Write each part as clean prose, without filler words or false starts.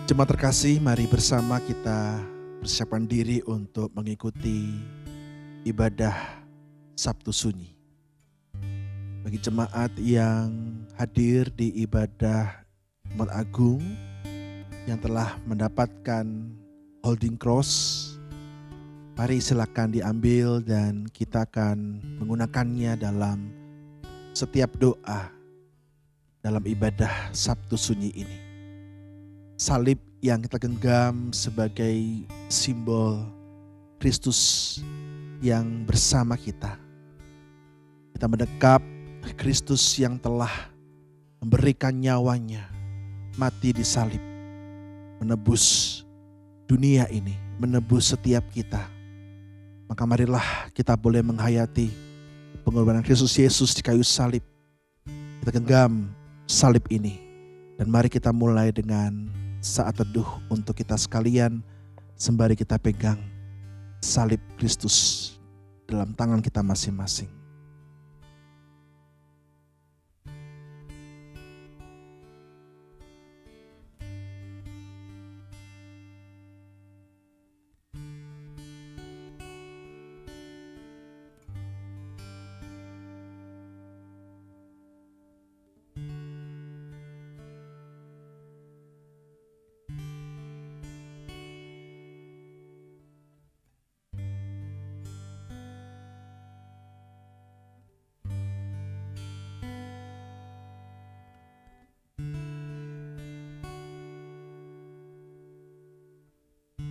Jemaat terkasih, mari bersama kita persiapkan diri untuk mengikuti ibadah Sabtu Sunyi. Bagi jemaat yang hadir di ibadah Jumat Agung yang telah mendapatkan holding cross, mari silakan diambil dan kita akan menggunakannya dalam setiap doa dalam ibadah Sabtu Sunyi ini. Salib yang kita genggam sebagai simbol Kristus yang bersama kita. Kita mendekap Kristus yang telah memberikan nyawanya, mati di salib, menebus dunia ini, menebus setiap kita. Maka marilah kita boleh menghayati pengorbanan Kristus Yesus di kayu salib. Kita genggam salib ini dan mari kita mulai dengan saat teduh untuk kita sekalian sembari kita pegang salib Kristus dalam tangan kita masing-masing.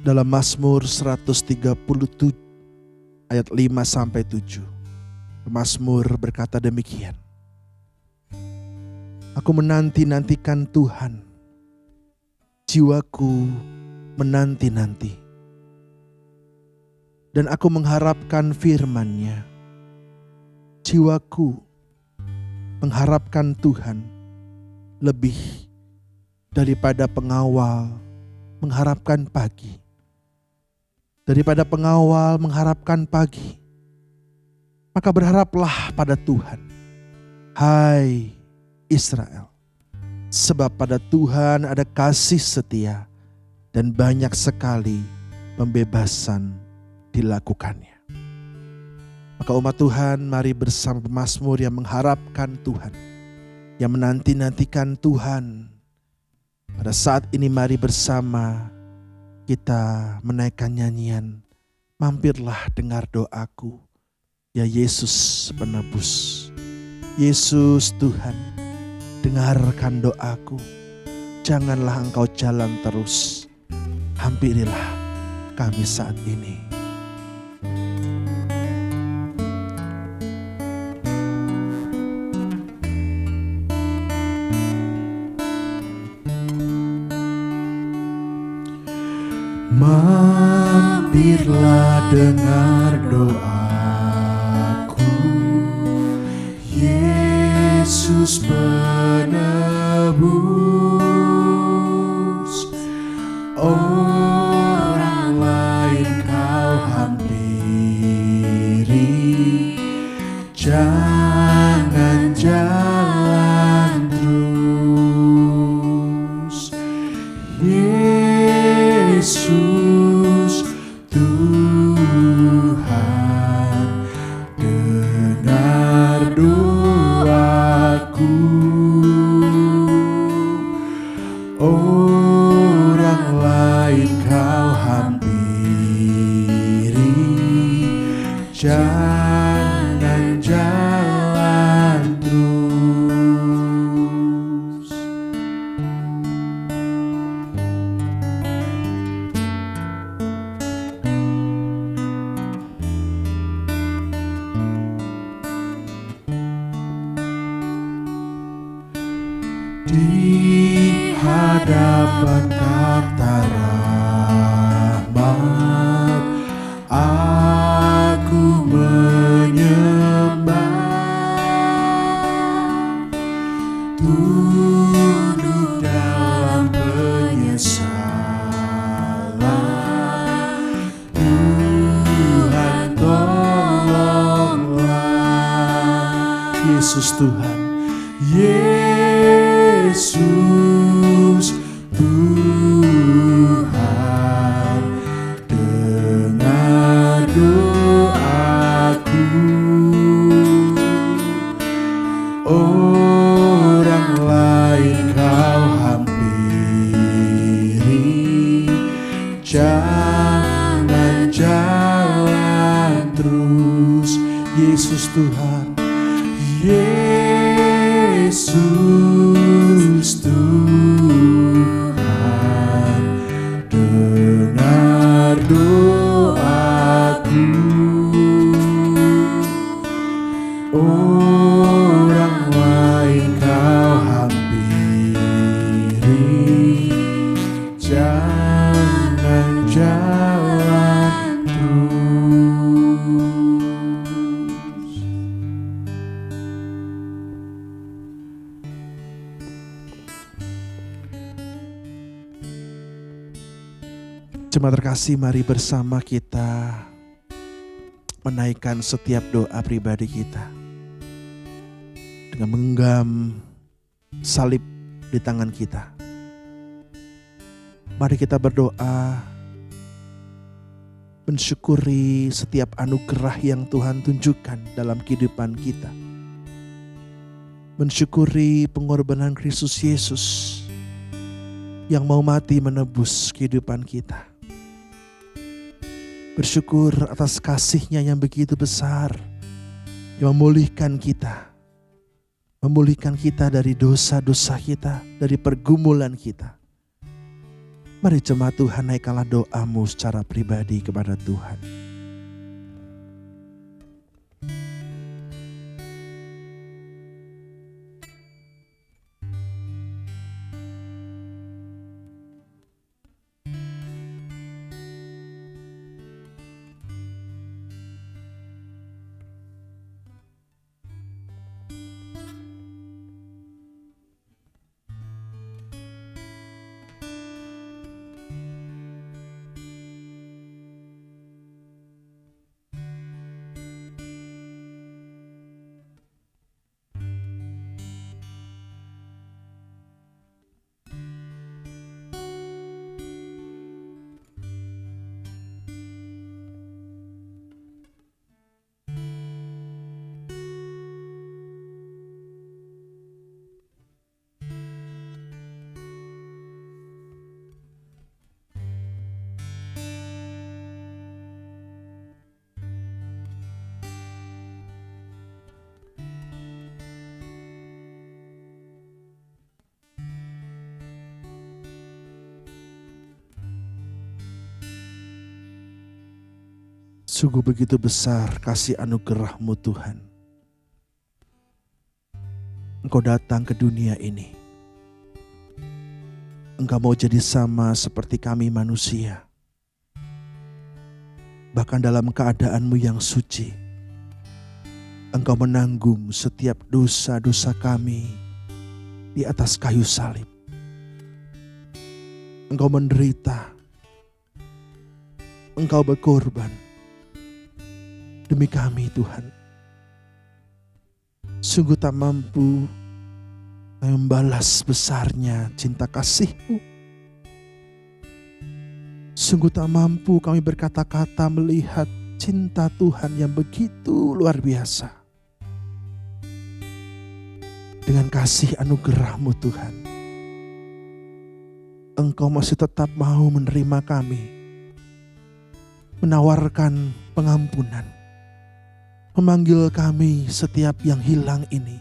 Dalam Mazmur 137 ayat 5 sampai 7. Mazmur berkata demikian. Aku menanti-nantikan Tuhan. Jiwaku menanti-nanti. Dan aku mengharapkan firman-Nya. Jiwaku mengharapkan Tuhan lebih daripada pengawal mengharapkan pagi. Daripada pengawal mengharapkan pagi, maka berharaplah pada Tuhan, hai Israel. Sebab pada Tuhan ada kasih setia dan banyak sekali pembebasan dilakukannya. Maka umat Tuhan, mari bersama pemazmur yang mengharapkan Tuhan, yang menanti-nantikan Tuhan. Pada saat ini mari bersama kita menaikkan nyanyian, mampirlah dengar doaku, ya Yesus penebus. Yesus Tuhan, dengarkan doaku, janganlah engkau jalan terus, hampirilah kami saat ini. Mampirlah dengar doaku, Yesus penebus. Orang lain kau hampiri, jangan jalan terus. Yesus Tuhan, dengar doaku. Orang lain kau hampiri, jangan jalan terus. Di hadapan tata rahmat, aku menyembah, tunduk dalam penyesalan. Tuhan tolonglah, Yesus Tuhan, Yesus Tuhan. Orang lain kau hampiri, jangan jalan terus. Yesus Tuhan, Yesus Tuhan, dengar doaku. Orang lain kau hampiri, jangan jalan terus. Jemaat terkasih, mari bersama kita menaikkan setiap doa pribadi kita dengan menggenggam salib di tangan kita. Mari kita berdoa, mensyukuri setiap anugerah yang Tuhan tunjukkan dalam kehidupan kita. Mensyukuri pengorbanan Kristus Yesus yang mau mati menebus kehidupan kita. Bersyukur atas kasih-Nya yang begitu besar, yang memulihkan kita. Memulihkan kita dari dosa-dosa kita, dari pergumulan kita. Mari jemaat Tuhan, naikkanlah doamu secara pribadi kepada Tuhan. Sungguh begitu besar kasih anugerah-Mu Tuhan. Engkau datang ke dunia ini. Engkau mau jadi sama seperti kami manusia. Bahkan dalam keadaanmu yang suci, Engkau menanggung setiap dosa-dosa kami di atas kayu salib. Engkau menderita. Engkau berkorban demi kami Tuhan. Sungguh tak mampu membalas besarnya cinta kasih-Mu. Sungguh tak mampu kami berkata-kata melihat cinta Tuhan yang begitu luar biasa. Dengan kasih anugerah-Mu Tuhan, Engkau masih tetap mau menerima kami, menawarkan pengampunan, memanggil kami setiap yang hilang ini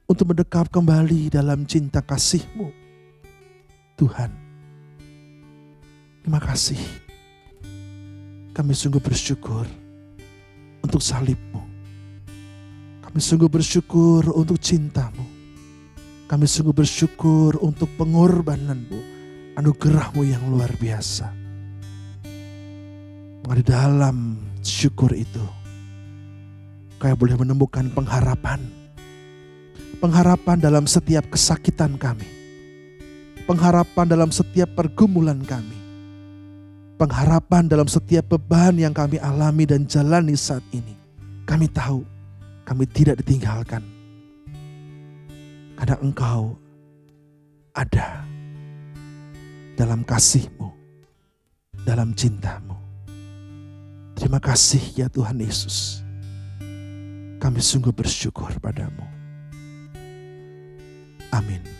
untuk mendekap kembali dalam cinta kasih-Mu. Tuhan, terima kasih. Kami sungguh bersyukur untuk salib-Mu. Kami sungguh bersyukur untuk cinta-Mu. Kami sungguh bersyukur untuk pengorbanan-Mu, anugerah-Mu yang luar biasa. Di dalam syukur itu, Kau boleh menemukan pengharapan. Pengharapan dalam setiap kesakitan kami. Pengharapan dalam setiap pergumulan kami. Pengharapan dalam setiap beban yang kami alami dan jalani saat ini. Kami tahu kami tidak ditinggalkan. Karena Engkau ada dalam kasih-Mu, dalam cinta-Mu. Terima kasih ya Tuhan Yesus. Kami sungguh bersyukur padamu. Amin.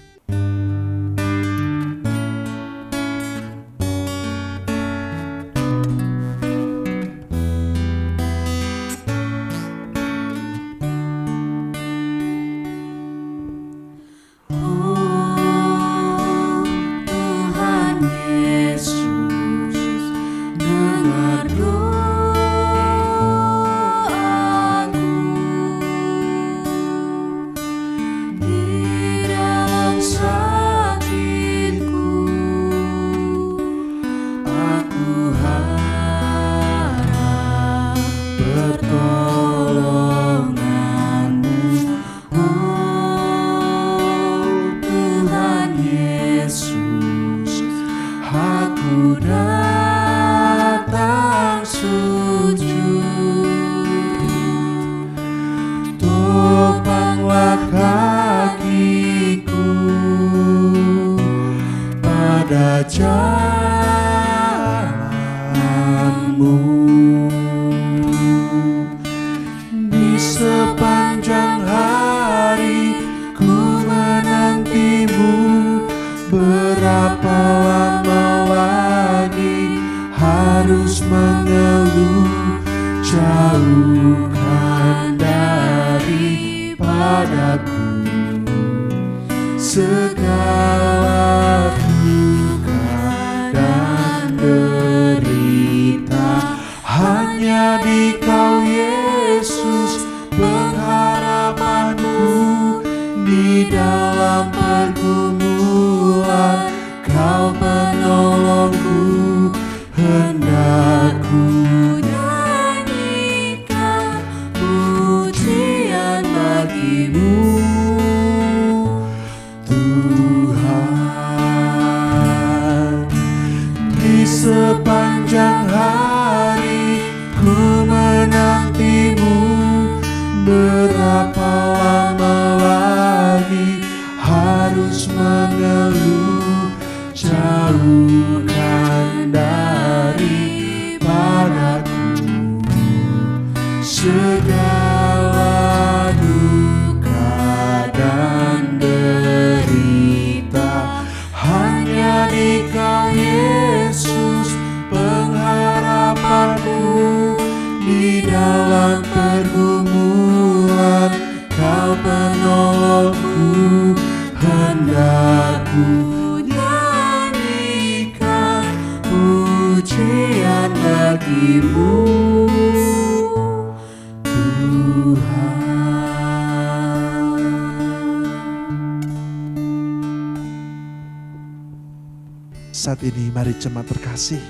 Saat ini mari jemaat terkasih,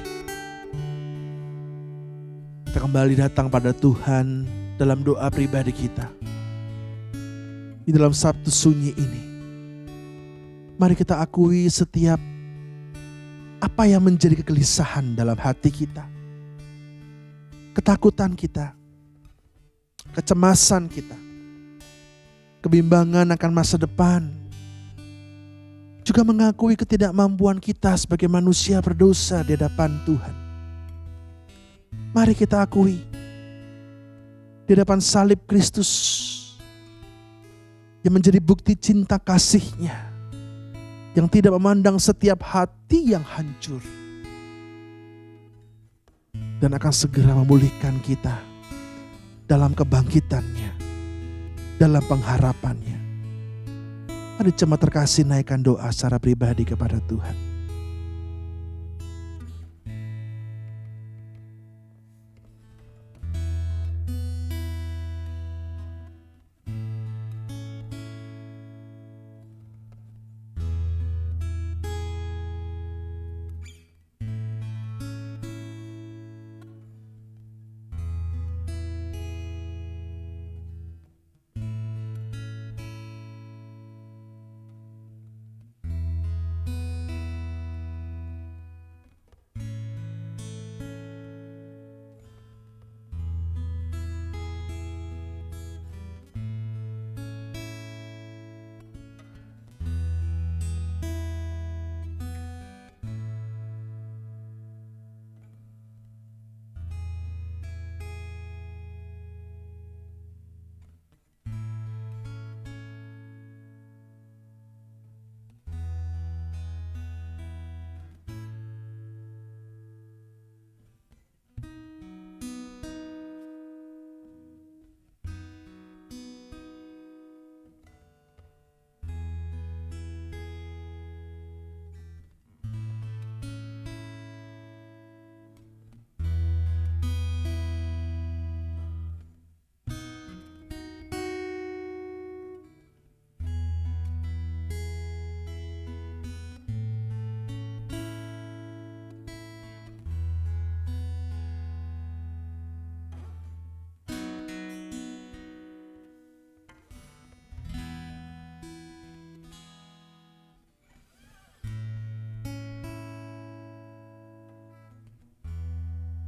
kita kembali datang pada Tuhan dalam doa pribadi kita. Di dalam Sabtu sunyi ini, mari kita akui setiap apa yang menjadi kegelisahan dalam hati kita, ketakutan kita, kecemasan kita, kebimbangan akan masa depan, juga mengakui ketidakmampuan kita sebagai manusia berdosa di hadapan Tuhan. Mari kita akui di hadapan salib Kristus yang menjadi bukti cinta kasih-Nya, yang tidak memandang setiap hati yang hancur, dan akan segera memulihkan kita dalam kebangkitan-Nya, dalam pengharapan-Nya. Mari jemaat terkasih naikkan doa secara pribadi kepada Tuhan.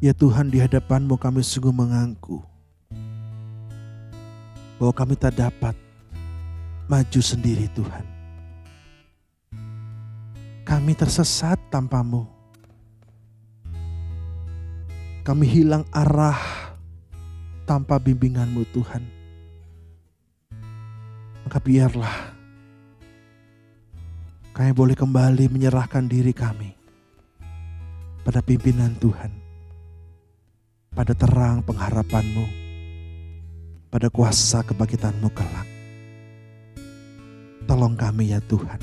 Ya Tuhan, di hadapan-Mu kami sungguh mengaku bahwa kami tak dapat maju sendiri Tuhan. Kami tersesat tanpa-Mu. Kami hilang arah tanpa bimbingan-Mu Tuhan. Maka biarlah kami boleh kembali menyerahkan diri kami pada pimpinan Tuhan, pada terang pengharapan-Mu, pada kuasa kebangkitan-Mu kelak. Tolong kami ya Tuhan,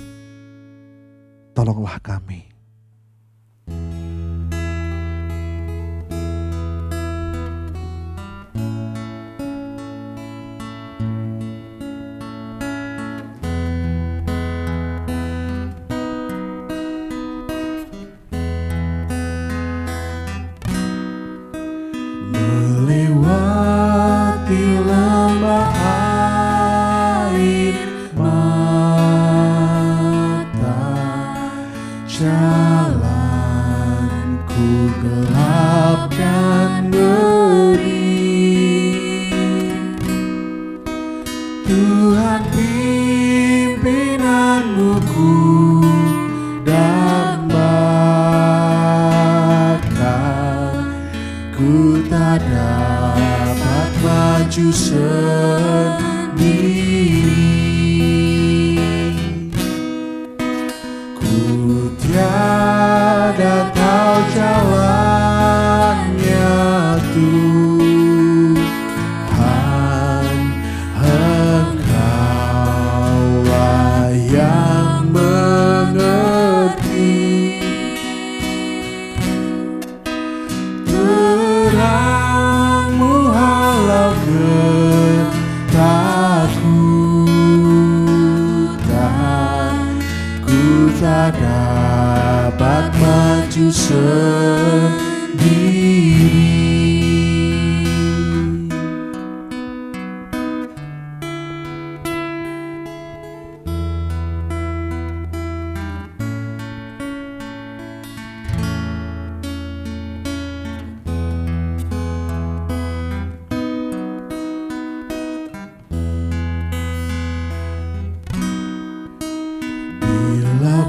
tolonglah kami.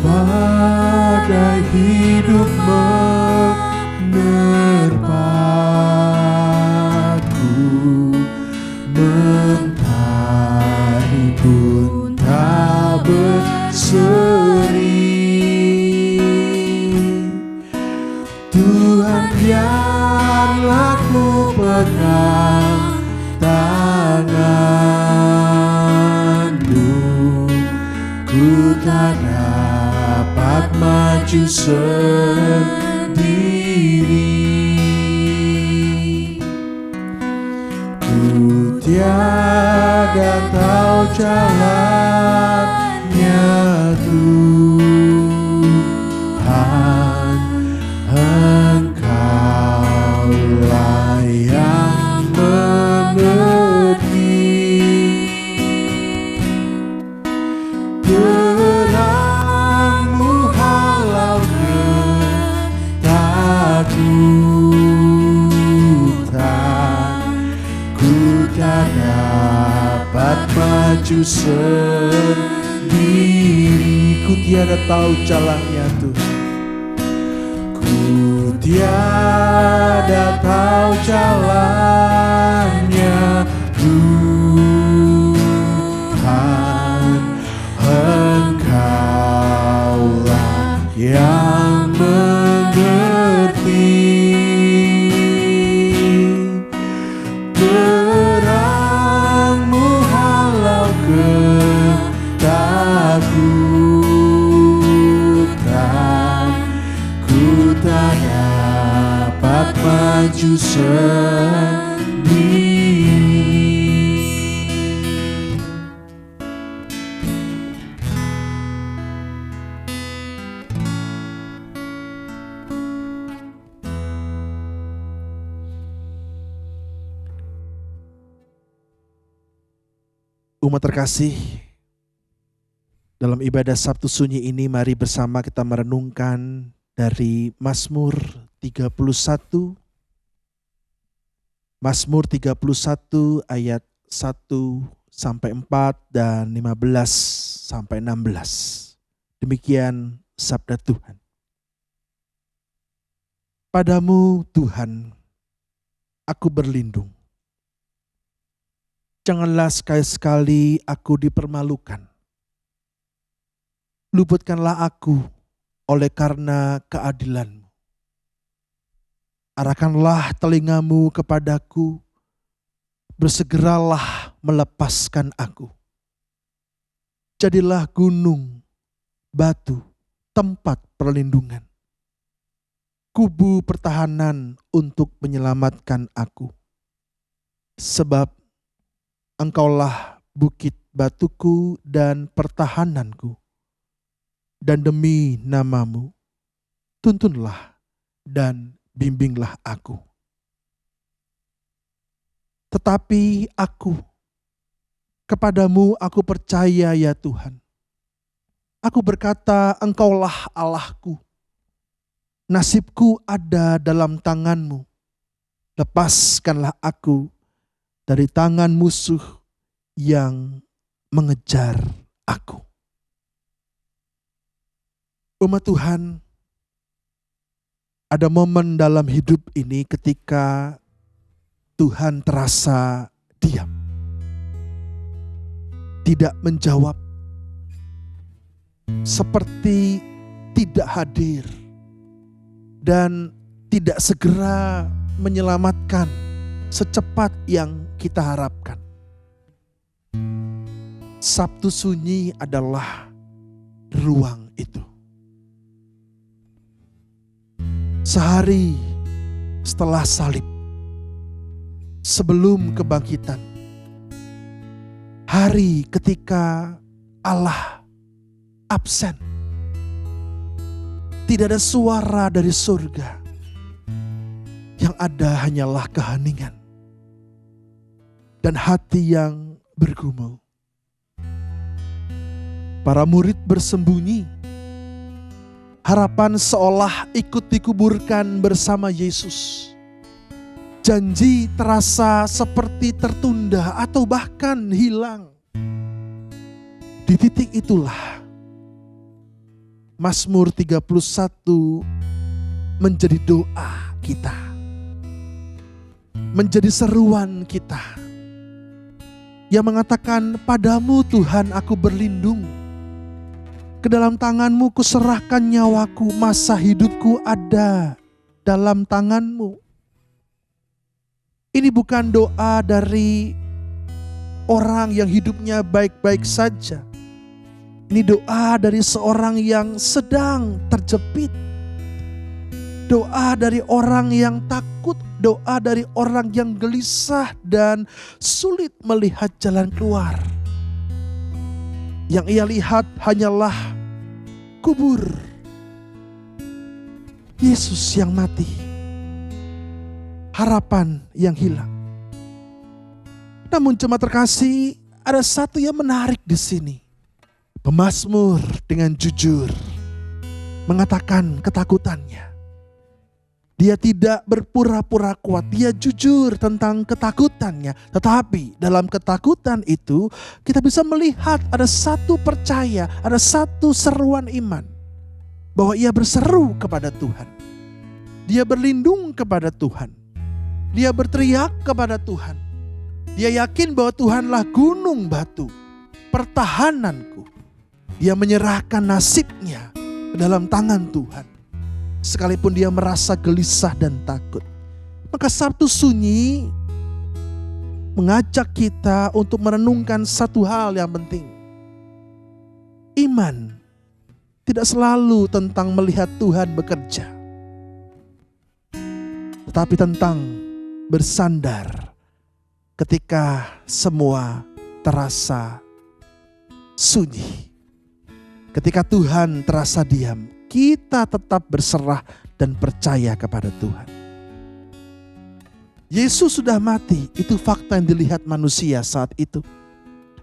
Badai hidup menerpaku, mentari pun tak berseri. Tuhan, biarlah ku pegang tangan-Mu, ku tak dapat maju sendiri. Ku tiada tahu jalannya Tuhan, Engkaulah yang mengerti. Maju sendiri, ku tiada tahu jalannya Tuhan, ku tiada tahu jalannya Tuhan, Engkaulah yang mengerti. Maju sendiri. Umat terkasih, dalam ibadah Sabtu Sunyi ini mari bersama kita merenungkan dari Mazmur 31 Mazmur 31 ayat 1 sampai 4 dan 15 sampai 16. Demikian sabda Tuhan. Padamu Tuhan, aku berlindung. Janganlah sekali-sekali aku dipermalukan. Luputkanlah aku oleh karena keadilan-Mu. Arahkanlah telingamu kepadaku, bersegeralah melepaskan aku. Jadilah gunung, batu, tempat perlindungan, kubu pertahanan untuk menyelamatkan aku. Sebab Engkaulah bukit batuku dan pertahananku, dan demi nama-Mu, tuntunlah dan bimbinglah aku. Tetapi aku, kepadamu aku percaya ya Tuhan. Aku berkata, Engkaulah Allahku. Nasibku ada dalam tangan-Mu. Lepaskanlah aku dari tangan musuh yang mengejar aku. Umat Tuhan, ada momen dalam hidup ini ketika Tuhan terasa diam, tidak menjawab, seperti tidak hadir, dan tidak segera menyelamatkan secepat yang kita harapkan. Sabtu sunyi adalah ruang itu. Sehari setelah salib, sebelum kebangkitan, hari ketika Allah absen, tidak ada suara dari surga, yang ada hanyalah keheningan dan hati yang bergumul. Para murid bersembunyi, harapan seolah ikut dikuburkan bersama Yesus. Janji terasa seperti tertunda atau bahkan hilang. Di titik itulah Mazmur 31 menjadi doa kita, menjadi seruan kita yang mengatakan, padamu Tuhan aku berlindung. Ke dalam tangan-Mu kuserahkan nyawaku, masa hidupku ada dalam tangan-Mu. Ini bukan doa dari orang yang hidupnya baik-baik saja. Ini doa dari seorang yang sedang terjepit. Doa dari orang yang takut, doa dari orang yang gelisah dan sulit melihat jalan keluar. Yang ia lihat hanyalah kubur Yesus yang mati, harapan yang hilang. Namun jemaat terkasih, ada satu yang menarik di sini. Pemazmur dengan jujur mengatakan ketakutannya. Dia tidak berpura-pura kuat, dia jujur tentang ketakutannya. Tetapi dalam ketakutan itu kita bisa melihat ada satu percaya, ada satu seruan iman. Bahwa ia berseru kepada Tuhan. Dia berlindung kepada Tuhan. Dia berteriak kepada Tuhan. Dia yakin bahwa Tuhanlah gunung batu, pertahananku. Dia menyerahkan nasibnya ke dalam tangan Tuhan. Sekalipun dia merasa gelisah dan takut. Maka Sabtu sunyi mengajak kita untuk merenungkan satu hal yang penting. Iman tidak selalu tentang melihat Tuhan bekerja, tetapi tentang bersandar ketika semua terasa sunyi. Ketika Tuhan terasa diam, kita tetap berserah dan percaya kepada Tuhan. Yesus sudah mati, itu fakta yang dilihat manusia saat itu.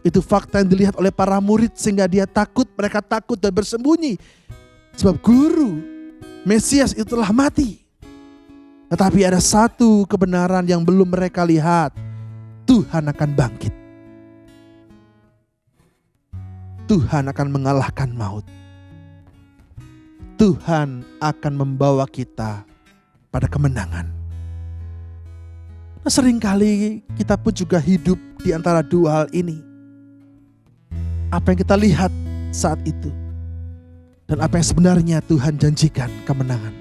Itu fakta yang dilihat oleh para murid sehingga dia takut, mereka takut dan bersembunyi. Sebab guru Mesias itu telah mati. Tetapi ada satu kebenaran yang belum mereka lihat. Tuhan akan bangkit. Tuhan akan mengalahkan maut. Tuhan akan membawa kita pada kemenangan. Nah, seringkali kita pun juga hidup di antara dua hal ini. Apa yang kita lihat saat itu dan apa yang sebenarnya Tuhan janjikan kemenangan.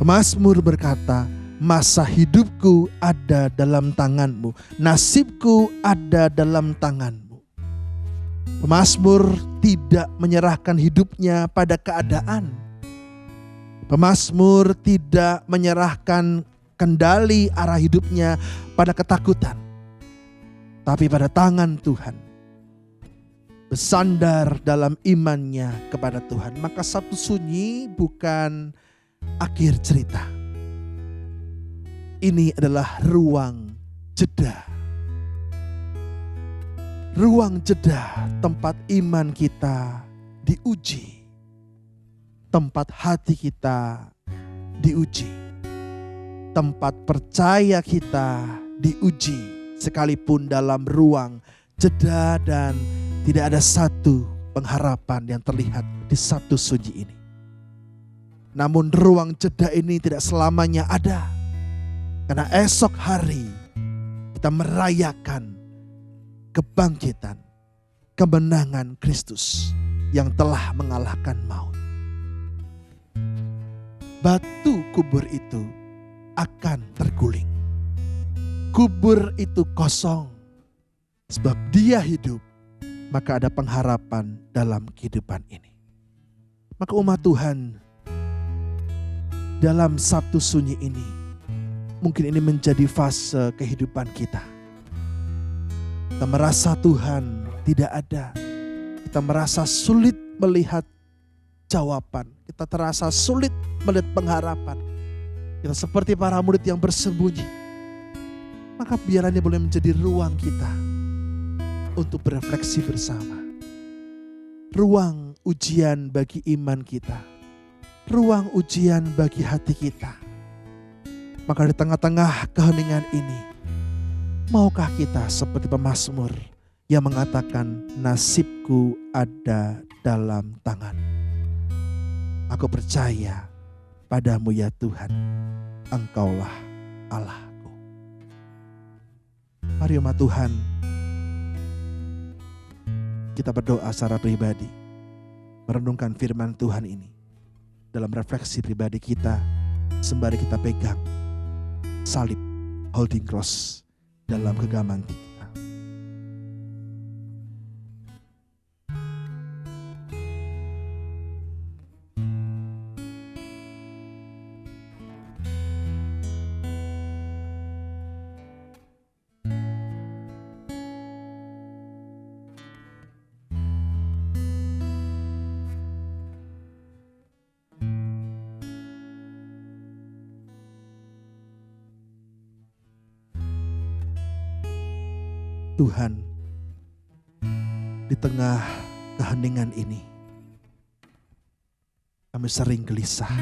Pemazmur berkata, masa hidupku ada dalam tangan-Mu, nasibku ada dalam tangan-Mu. Pemazmur tidak menyerahkan hidupnya pada keadaan. Pemazmur tidak menyerahkan kendali arah hidupnya pada ketakutan, tapi pada tangan Tuhan. Bersandar dalam imannya kepada Tuhan. Maka Sabtu Sunyi bukan akhir cerita. Ini adalah ruang jeda. Ruang jeda tempat iman kita diuji. Tempat hati kita diuji. Tempat percaya kita diuji. Sekalipun dalam ruang jeda dan tidak ada satu pengharapan yang terlihat di Sabtu Sunyi ini. Namun ruang jeda ini tidak selamanya ada. Karena esok hari kita merayakan kebangkitan, kemenangan Kristus yang telah mengalahkan maut. Batu kubur itu akan terguling. Kubur itu kosong. Sebab Dia hidup, maka ada pengharapan dalam kehidupan ini. Maka umat Tuhan, dalam Sabtu Sunyi ini, mungkin ini menjadi fase kehidupan kita. Kita merasa Tuhan tidak ada. Kita merasa sulit melihat jawaban. Kita terasa sulit melihat pengharapan. Kita seperti para murid yang bersembunyi. Maka biarlah boleh menjadi ruang kita untuk berefleksi bersama. Ruang ujian bagi iman kita. Ruang ujian bagi hati kita. Maka di tengah-tengah keheningan ini, maukah kita seperti pemazmur yang mengatakan, nasibku ada dalam tangan. Aku percaya padamu ya Tuhan, Engkaulah Allahku. Mari umat Tuhan, kita berdoa secara pribadi, merenungkan firman Tuhan ini dalam refleksi pribadi kita, sembari kita pegang salib, holding cross dalam genggaman kita. Tuhan, di tengah keheningan ini, kami sering gelisah.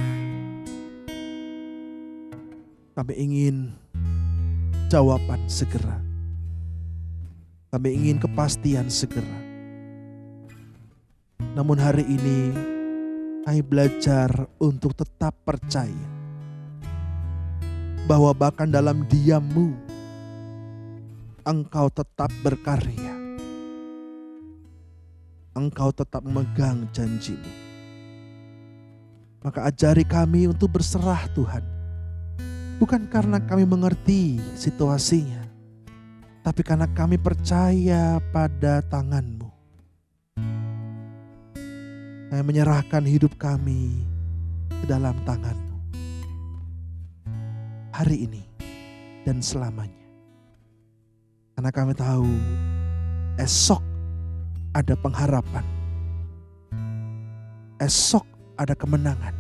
Kami ingin jawaban segera. Kami ingin kepastian segera. Namun hari ini, kami belajar untuk tetap percaya bahwa bahkan dalam diam-Mu, Engkau tetap berkarya. Engkau tetap memegang janji-Mu. Maka ajari kami untuk berserah Tuhan. Bukan karena kami mengerti situasinya, tapi karena kami percaya pada tangan-Mu. Kami menyerahkan hidup kami ke dalam tangan-Mu. Hari ini dan selamanya. Karena kami tahu esok ada pengharapan. Esok ada kemenangan.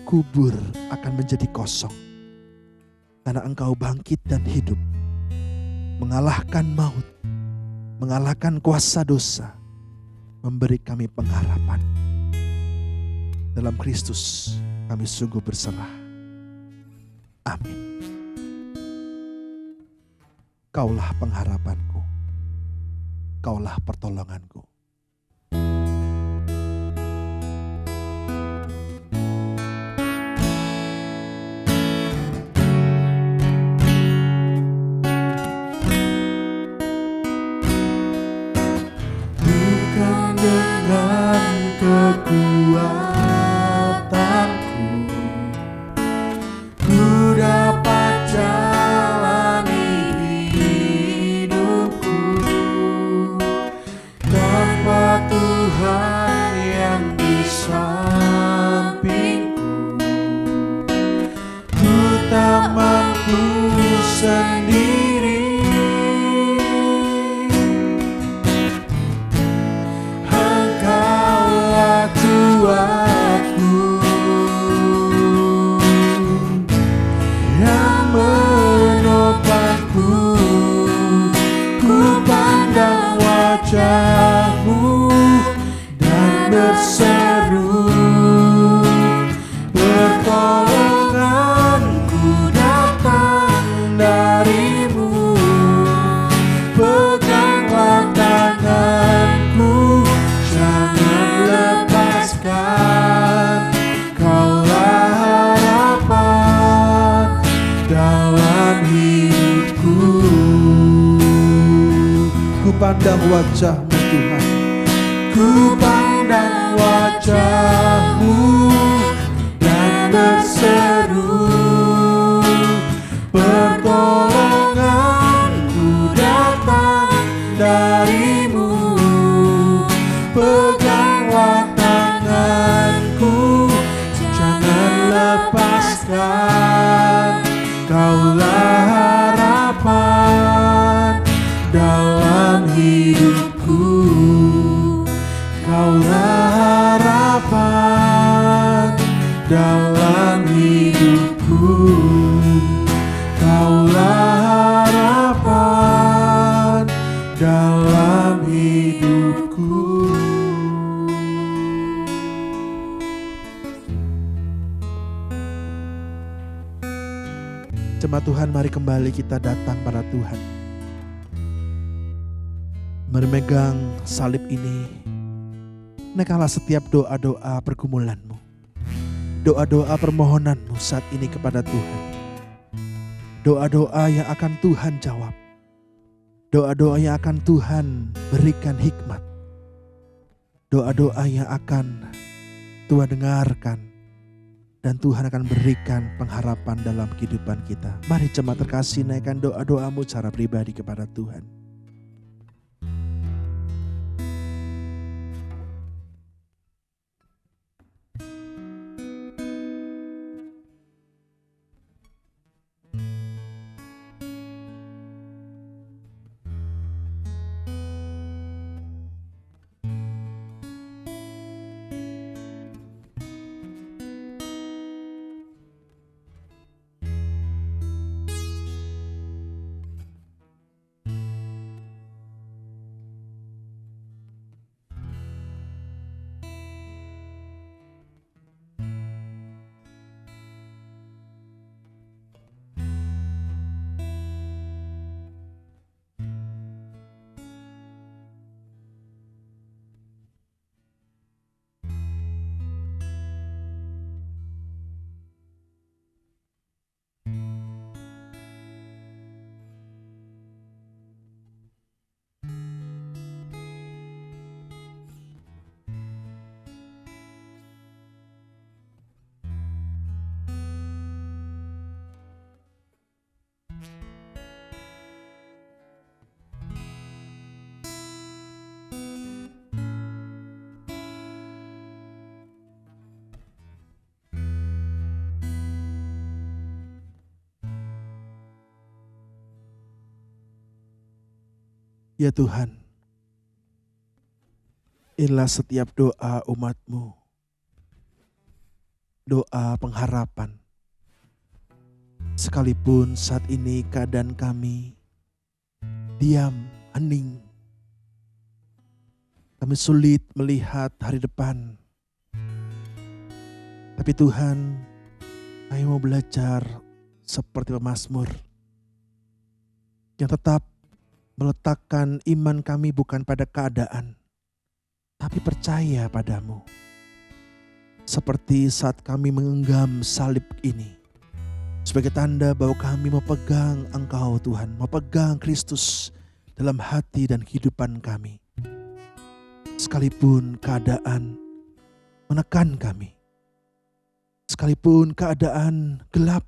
Kubur akan menjadi kosong. Karena Engkau bangkit dan hidup. Mengalahkan maut. Mengalahkan kuasa dosa. Memberi kami pengharapan. Dalam Kristus kami sungguh berserah. Amin. Kaulah pengharapanku, Kaulah pertolonganku. Bukan dengan kekuatanku ku dapat jalani hidupku, tanpa Tuhan yang di sampingku ku tak mampu sendiri. Engkaulah Tuhanku yang menopangku, ku pandang wajah-Mu dan berseru, pertolonganku datang dari-Mu. Peganglah tanganku, jangan lepaskan, Kaulah harapan dalam hidupku. Ku pandang wajah-Mu Tuhan, Ku pandang wajah-Mu dan berseru, pertolonganku datang dari-Mu. Peganglah tanganku, jangan lepaskan, Kaulah harapan dalam hidupku. Kaulah harapan dalam hidupku. Kaulah harapan dalam hidupku. Jemaat Tuhan, mari kembali kita datang pada Tuhan. Memegang salib ini, naikkanlah setiap doa-doa pergumulanmu, doa-doa permohonanmu saat ini kepada Tuhan. Doa-doa yang akan Tuhan jawab, doa-doa yang akan Tuhan berikan hikmat, doa-doa yang akan Tuhan dengarkan, dan Tuhan akan berikan pengharapan dalam kehidupan kita. Mari jemaat terkasih, naikkan doa-doamu secara pribadi kepada Tuhan. Ya Tuhan, inilah setiap doa umat-Mu, doa pengharapan. Sekalipun saat ini keadaan kami diam, hening, kami sulit melihat hari depan. Tapi Tuhan, kami mau belajar seperti pemazmur yang tetap meletakkan iman kami bukan pada keadaan, tapi percaya padamu. Seperti saat kami mengenggam salib ini, sebagai tanda bahwa kami memegang Engkau Tuhan, memegang Kristus dalam hati dan kehidupan kami. Sekalipun keadaan menekan kami, sekalipun keadaan gelap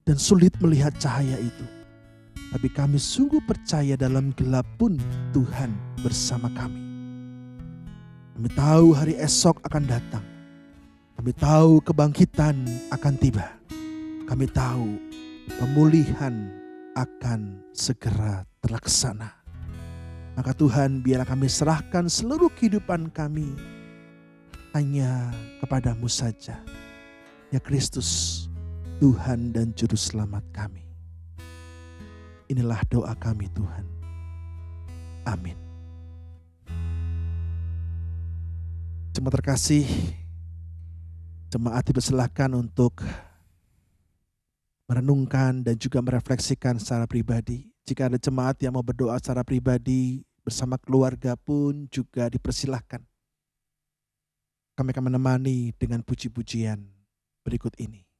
dan sulit melihat cahaya itu, tapi kami sungguh percaya dalam gelap pun Tuhan bersama kami. Kami tahu hari esok akan datang. Kami tahu kebangkitan akan tiba. Kami tahu pemulihan akan segera terlaksana. Maka Tuhan, biarlah kami serahkan seluruh kehidupan kami hanya kepadamu saja. Ya Kristus, Tuhan dan Juru Selamat kami. Inilah doa kami Tuhan. Amin. Jemaat terkasih, jemaat dipersilahkan untuk merenungkan dan juga merefleksikan secara pribadi. Jika ada jemaat yang mau berdoa secara pribadi bersama keluarga pun juga dipersilahkan. Kami akan menemani dengan puji-pujian berikut ini.